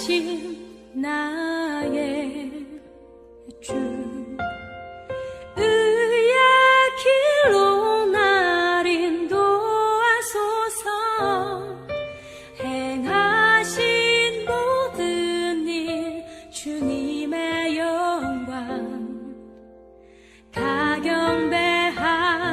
행하신 나의 주, 의의 길로 날 인도하소서. 행하신 모든 일 주님의 영광 다 경배합니다.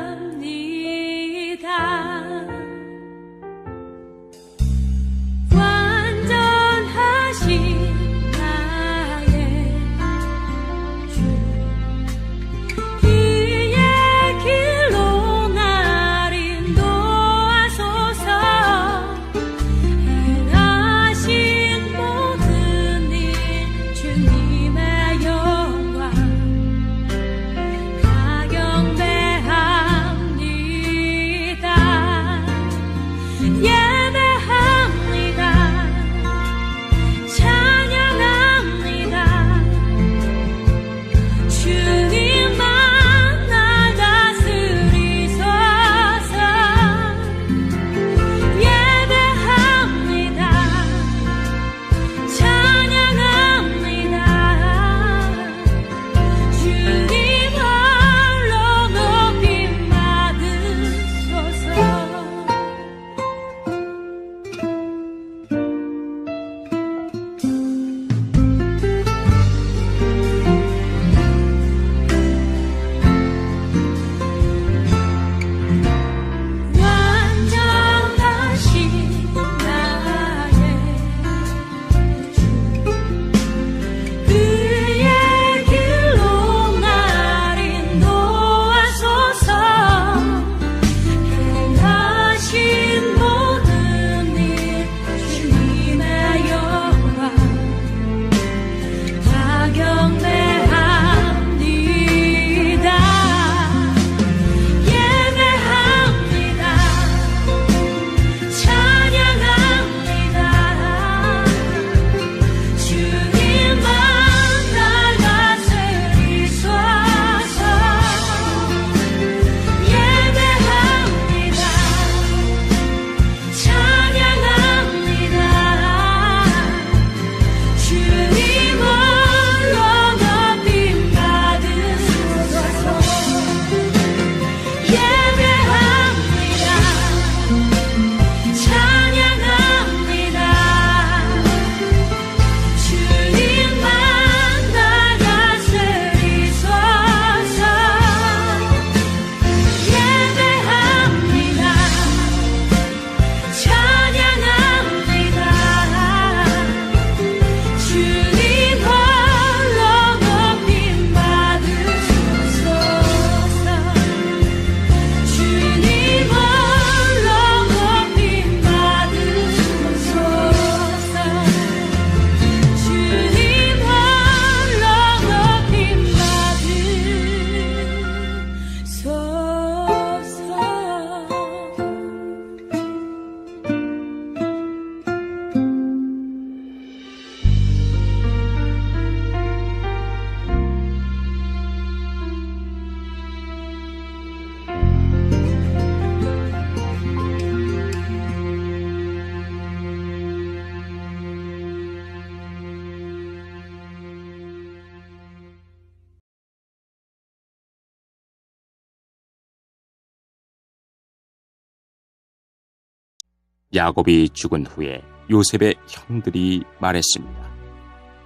야곱이 죽은 후에 요셉의 형들이 말했습니다.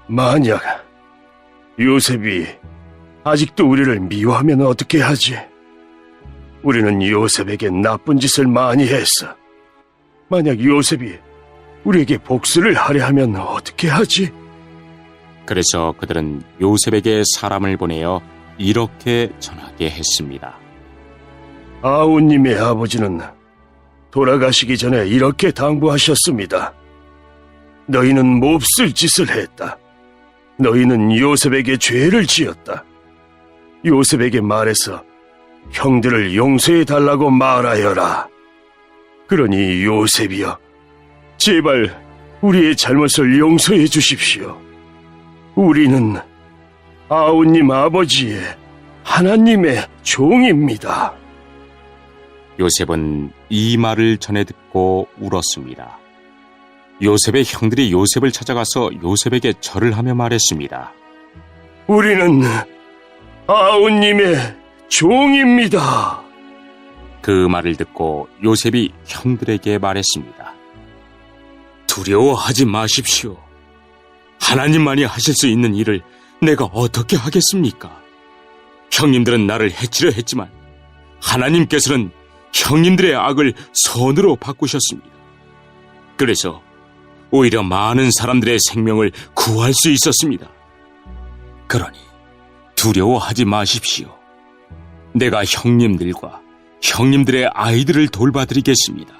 만약 요셉이 아직도 우리를 미워하면 어떻게 하지? 우리는 요셉에게 나쁜 짓을 많이 했어. 만약 요셉이 우리에게 복수를 하려 하면 어떻게 하지? 그래서 그들은 요셉에게 사람을 보내어 이렇게 전하게 했습니다. 아우님의 아버지는 돌아가시기 전에 이렇게 당부하셨습니다. 너희는 몹쓸 짓을 했다. 너희는 요셉에게 죄를 지었다. 요셉에게 말해서 형들을 용서해 달라고 말하여라. 그러니 요셉이여, 제발 우리의 잘못을 용서해 주십시오. 우리는 아우님 아버지의 하나님의 종입니다. 요셉은 이 말을 전해 듣고 울었습니다. 요셉의 형들이 요셉을 찾아가서 요셉에게 절을 하며 말했습니다. 우리는 아우님의 종입니다. 그 말을 듣고 요셉이 형들에게 말했습니다. 두려워하지 마십시오. 하나님만이 하실 수 있는 일을 내가 어떻게 하겠습니까? 형님들은 나를 해치려 했지만 하나님께서는 형님들의 악을 선으로 바꾸셨습니다. 그래서 오히려 많은 사람들의 생명을 구할 수 있었습니다. 그러니 두려워하지 마십시오. 내가 형님들과 형님들의 아이들을 돌봐드리겠습니다.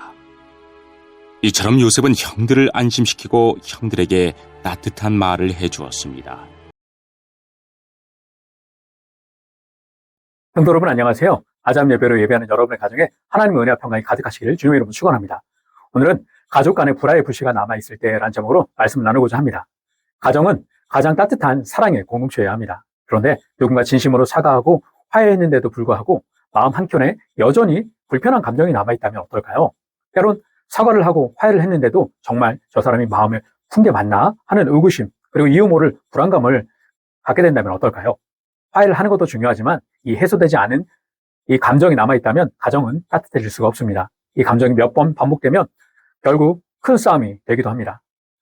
이처럼 요셉은 형들을 안심시키고 형들에게 따뜻한 말을 해주었습니다. 성도 여러분 안녕하세요. 아잠 예배로 예배하는 여러분의 가정에 하나님의 은혜와 평강이 가득하시기를 주님의 이름으로 축원합니다. 오늘은 가족 간의 불화의 불씨가 남아있을 때라는 제목으로 말씀을 나누고자 합니다. 가정은 가장 따뜻한 사랑의 공동체여야 합니다. 그런데 누군가 진심으로 사과하고 화해했는데도 불구하고 마음 한켠에 여전히 불편한 감정이 남아있다면 어떨까요? 때론 사과를 하고 화해를 했는데도 정말 저 사람이 마음을 푼 게 맞나 하는 의구심 그리고 이유 모를 불안감을 갖게 된다면 어떨까요? 화해를 하는 것도 중요하지만 이 해소되지 않은 이 감정이 남아있다면 가정은 따뜻해질 수가 없습니다. 이 감정이 몇 번 반복되면 결국 큰 싸움이 되기도 합니다.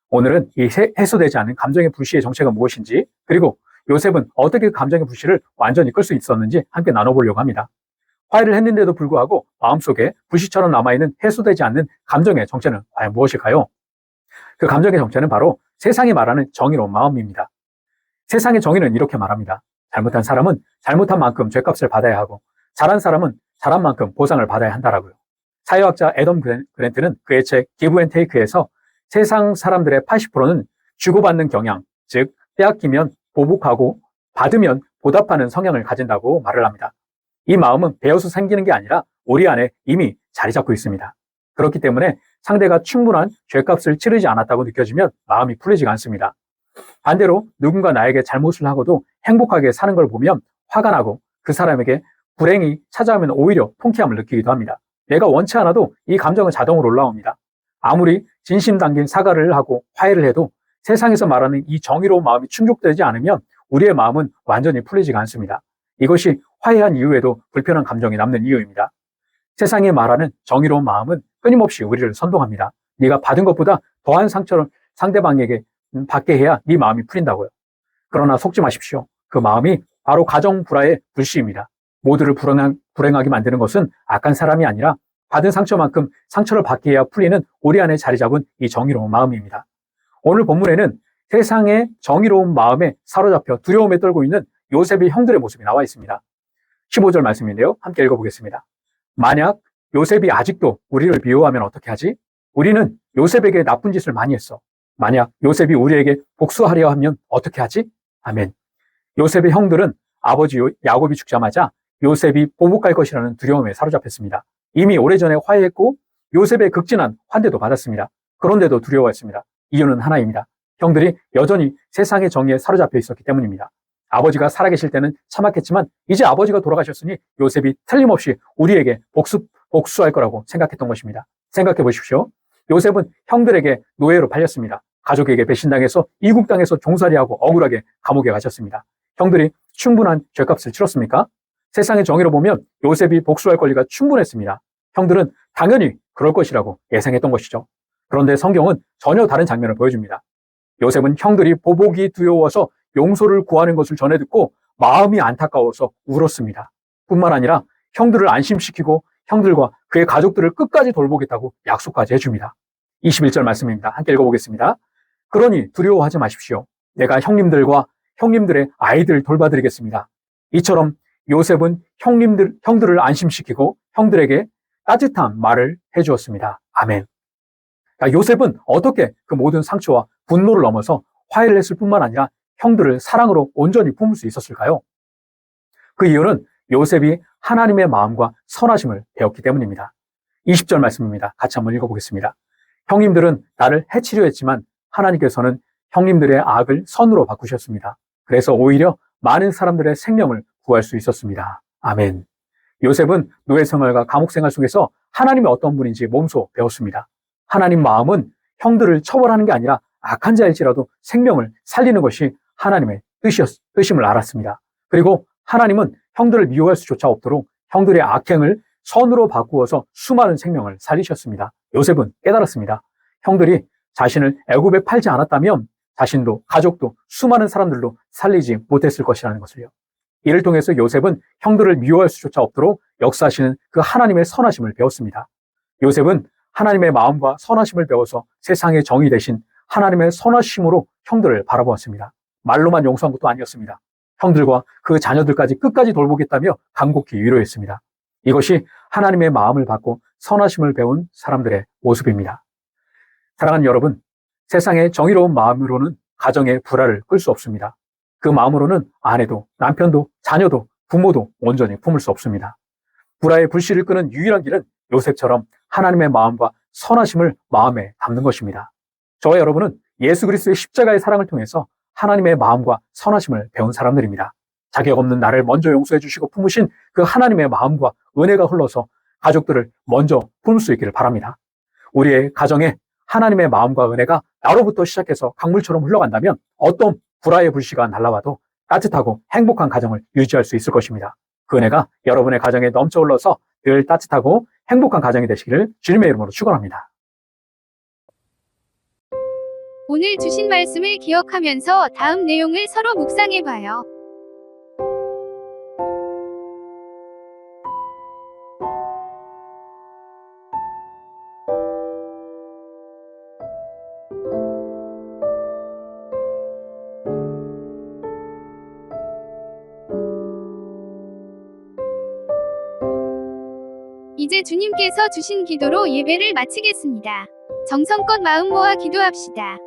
오늘은 이 해소되지 않은 감정의 불씨의 정체가 무엇인지 그리고 요셉은 어떻게 그 감정의 불씨를 완전히 끌 수 있었는지 함께 나눠보려고 합니다. 화해를 했는데도 불구하고 마음속에 불씨처럼 남아있는 해소되지 않는 감정의 정체는 과연 무엇일까요? 그 감정의 정체는 바로 세상이 말하는 정의로운 마음입니다. 세상의 정의는 이렇게 말합니다. 잘못한 사람은 잘못한 만큼 죗값을 받아야 하고 잘한 사람은 잘한 만큼 보상을 받아야 한다라고요. 사회학자 애덤 그랜트는 그의 책 기브 앤 테이크에서 세상 사람들의 80%는 주고받는 경향, 즉 빼앗기면 보복하고 받으면 보답하는 성향을 가진다고 말을 합니다. 이 마음은 배어서 생기는 게 아니라 우리 안에 이미 자리 잡고 있습니다. 그렇기 때문에 상대가 충분한 죗값을 치르지 않았다고 느껴지면 마음이 풀리지가 않습니다. 반대로 누군가 나에게 잘못을 하고도 행복하게 사는 걸 보면 화가 나고 그 사람에게 불행이 찾아오면 오히려 통쾌함을 느끼기도 합니다. 내가 원치 않아도 이 감정은 자동으로 올라옵니다. 아무리 진심 담긴 사과를 하고 화해를 해도 세상에서 말하는 이 정의로운 마음이 충족되지 않으면 우리의 마음은 완전히 풀리지가 않습니다. 이것이 화해한 이후에도 불편한 감정이 남는 이유입니다. 세상이 말하는 정의로운 마음은 끊임없이 우리를 선동합니다. 네가 받은 것보다 더한 상처를 상대방에게 받게 해야 네 마음이 풀린다고요. 그러나 속지 마십시오. 그 마음이 바로 가정 불화의 불씨입니다. 모두를 불행하게 만드는 것은 악한 사람이 아니라 받은 상처만큼 상처를 받게 해야 풀리는 우리 안에 자리 잡은 이 정의로운 마음입니다. 오늘 본문에는 세상의 정의로운 마음에 사로잡혀 두려움에 떨고 있는 요셉의 형들의 모습이 나와 있습니다. 15절 말씀인데요. 함께 읽어보겠습니다. 만약 요셉이 아직도 우리를 미워하면 어떻게 하지? 우리는 요셉에게 나쁜 짓을 많이 했어. 만약 요셉이 우리에게 복수하려 하면 어떻게 하지? 아멘. 요셉의 형들은 아버지 야곱이 죽자마자 요셉이 보복할 것이라는 두려움에 사로잡혔습니다. 이미 오래전에 화해했고 요셉의 극진한 환대도 받았습니다. 그런데도 두려워했습니다. 이유는 하나입니다. 형들이 여전히 세상의 정의에 사로잡혀 있었기 때문입니다. 아버지가 살아계실 때는 참았겠지만 이제 아버지가 돌아가셨으니 요셉이 틀림없이 우리에게 복수할 거라고 생각했던 것입니다. 생각해 보십시오. 요셉은 형들에게 노예로 팔렸습니다. 가족에게 배신당해서 이국 땅에서 종살이하고 억울하게 감옥에 가셨습니다. 형들이 충분한 죗값을 치렀습니까? 세상의 정의로 보면 요셉이 복수할 권리가 충분했습니다. 형들은 당연히 그럴 것이라고 예상했던 것이죠. 그런데 성경은 전혀 다른 장면을 보여줍니다. 요셉은 형들이 보복이 두려워서 용서를 구하는 것을 전해 듣고 마음이 안타까워서 울었습니다. 뿐만 아니라 형들을 안심시키고 형들과 그의 가족들을 끝까지 돌보겠다고 약속까지 해줍니다. 21절 말씀입니다. 함께 읽어보겠습니다. 그러니 두려워하지 마십시오. 내가 형님들과 형님들의 아이들 돌봐드리겠습니다. 이처럼 요셉은 형들을 안심시키고 형들에게 따뜻한 말을 해주었습니다. 아멘. 요셉은 어떻게 그 모든 상처와 분노를 넘어서 화해를 했을 뿐만 아니라 형들을 사랑으로 온전히 품을 수 있었을까요? 그 이유는 요셉이 하나님의 마음과 선하심을 배웠기 때문입니다. 20절 말씀입니다. 같이 한번 읽어보겠습니다. 형님들은 나를 해치려 했지만 하나님께서는 형님들의 악을 선으로 바꾸셨습니다. 그래서 오히려 많은 사람들의 생명을 구할 수 있었습니다. 아멘. 요셉은 노예 생활과 감옥 생활 속에서 하나님이 어떤 분인지 몸소 배웠습니다. 하나님 마음은 형들을 처벌하는 게 아니라 악한 자일지라도 생명을 살리는 것이 하나님의 뜻임을 알았습니다. 그리고 하나님은 형들을 미워할 수조차 없도록 형들의 악행을 선으로 바꾸어서 수많은 생명을 살리셨습니다. 요셉은 깨달았습니다. 형들이 자신을 애굽에 팔지 않았다면 자신도 가족도 수많은 사람들도 살리지 못했을 것이라는 것을요. 이를 통해서 요셉은 형들을 미워할 수조차 없도록 역사하시는 그 하나님의 선하심을 배웠습니다. 요셉은 하나님의 마음과 선하심을 배워서 세상의 정의 대신 하나님의 선하심으로 형들을 바라보았습니다. 말로만 용서한 것도 아니었습니다. 형들과 그 자녀들까지 끝까지 돌보겠다며 간곡히 위로했습니다. 이것이 하나님의 마음을 받고 선하심을 배운 사람들의 모습입니다. 사랑하는 여러분, 세상의 정의로운 마음으로는 가정의 불화를 끌 수 없습니다. 그 마음으로는 아내도 남편도 자녀도 부모도 온전히 품을 수 없습니다. 불화의 불씨를 끄는 유일한 길은 요셉처럼 하나님의 마음과 선하심을 마음에 담는 것입니다. 저와 여러분은 예수 그리스도의 십자가의 사랑을 통해서 하나님의 마음과 선하심을 배운 사람들입니다. 자격 없는 나를 먼저 용서해 주시고 품으신 그 하나님의 마음과 은혜가 흘러서 가족들을 먼저 품을 수 있기를 바랍니다. 우리의 가정에 하나님의 마음과 은혜가 나로부터 시작해서 강물처럼 흘러간다면 어떤 불화의 불씨가 날아와도 따뜻하고 행복한 가정을 유지할 수 있을 것입니다. 그 은혜가 여러분의 가정에 넘쳐 흘러서 늘 따뜻하고 행복한 가정이 되시기를 주님의 이름으로 축원합니다. 오늘 주신 말씀을 기억하면서 다음 내용을 서로 묵상해봐요. 이제 주님께서 주신 기도로 예배를 마치겠습니다. 정성껏 마음 모아 기도합시다.